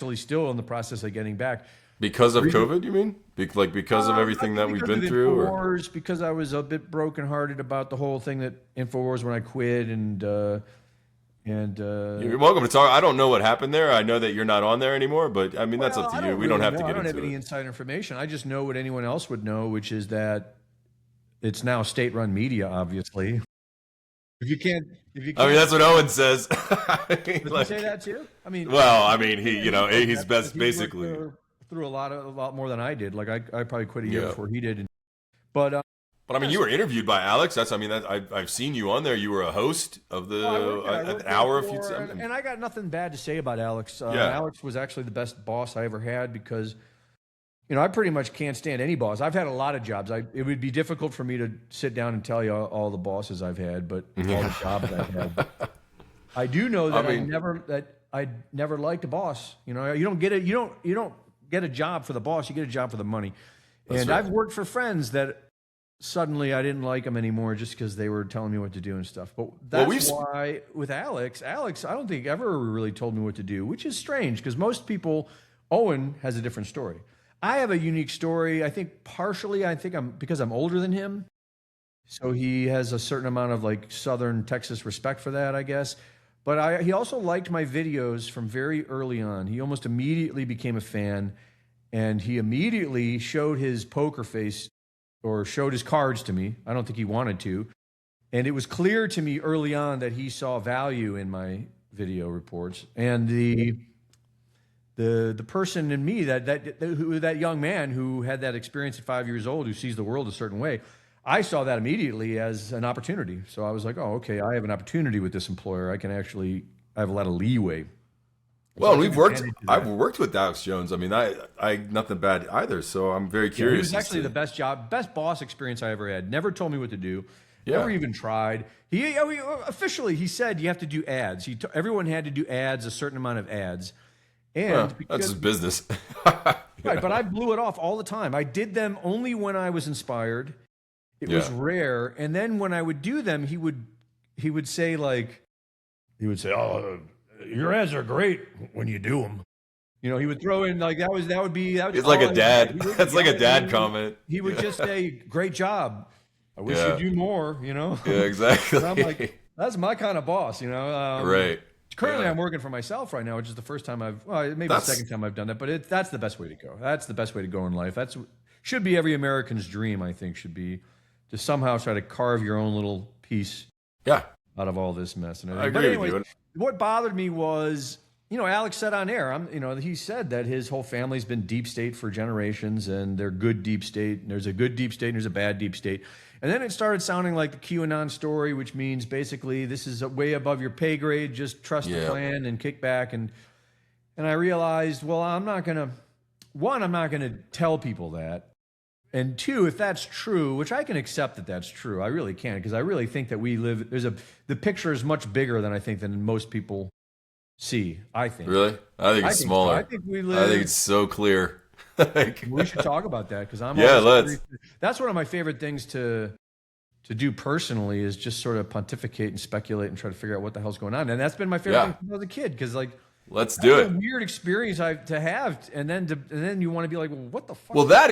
actually still in the process of getting back. Because of COVID, you mean? Because of everything that we've been through? InfoWars, because I was a bit brokenhearted about the whole thing that InfoWars when I quit, and you're welcome to talk. I don't know what happened there. I know that you're not on there anymore, but I mean, that's up to you. We don't have to get into it. I don't have any inside information. I just know what anyone else would know, which is that it's now state-run media, obviously. If you can't, I mean, that's what Owen says. Did you say that too? I mean, well, I mean, he's best basically through a lot more than I did. Like I probably quit a year before he did. But I mean, you were interviewed by Alex. I've seen you on there. You were a host of the hour. And I got nothing bad to say about Alex. Alex was actually the best boss I ever had because, I pretty much can't stand any boss. I've had a lot of jobs. It would be difficult for me to sit down and tell you all the bosses I've had, but all the jobs I've had. I do know that I never liked a boss. You don't get it. You don't get a job for the boss. You get a job for the money. That's right. I've worked for friends that suddenly I didn't like them anymore just because they were telling me what to do and stuff. But that's why with Alex, I don't think ever really told me what to do, which is strange because most people, Owen has a different story. I have a unique story. I think partially, because I'm older than him. So he has a certain amount of like Southern Texas respect for that, I guess. But he also liked my videos from very early on. He almost immediately became a fan, and he immediately showed his poker face or showed his cards to me. I don't think he wanted to. And it was clear to me early on that he saw value in my video reports. And the person in me, that young man who had that experience at 5 years old, who sees the world a certain way, I saw that immediately as an opportunity. So I was like, oh, okay, I have an opportunity with this employer. I have a lot of leeway. Well, I've worked with Alex Jones. I mean, I nothing bad either. So I'm very curious. He was actually the best boss experience I ever had. Never told me what to do. Never even tried. He officially, he said you have to do ads. Everyone had to do ads, a certain amount of ads. And that's his business. Right, but I blew it off all the time. I did them only when I was inspired. It was rare. And then when I would do them, he would say, oh, your ads are great when you do them. He would throw in like that would be it's like a dad. That's like a dad comment. He would just say, great job. I wish you'd do more, Yeah, exactly. And I'm like, that's my kind of boss, Right. Currently, I'm working for myself right now, which is the first time the second time I've done that, but that's the best way to go. That's the best way to go in life. Should be every American's dream, I think, should be to somehow try to carve your own little piece out of all this mess. And I agree with you. What bothered me was, Alex said on air, he said that his whole family's been deep state for generations and they're good deep state. And there's a good deep state and there's a bad deep state. And then it started sounding like the QAnon story, which means basically this is way above your pay grade. Just trust the plan and kick back. And I realized, well, I'm not going to tell people that. And two, if that's true, which I can accept that that's true, I really can, because I really think that the picture is much bigger than I think than most people see, I think. Really? I think it's smaller. I think it's so clear. We should talk about that because let's. That's one of my favorite things to do personally is just sort of pontificate and speculate and try to figure out what the hell's going on. And that's been my favorite thing since I was a kid because let's do it. A weird experience to have, and then you want to be like, well, what the fuck? Well, that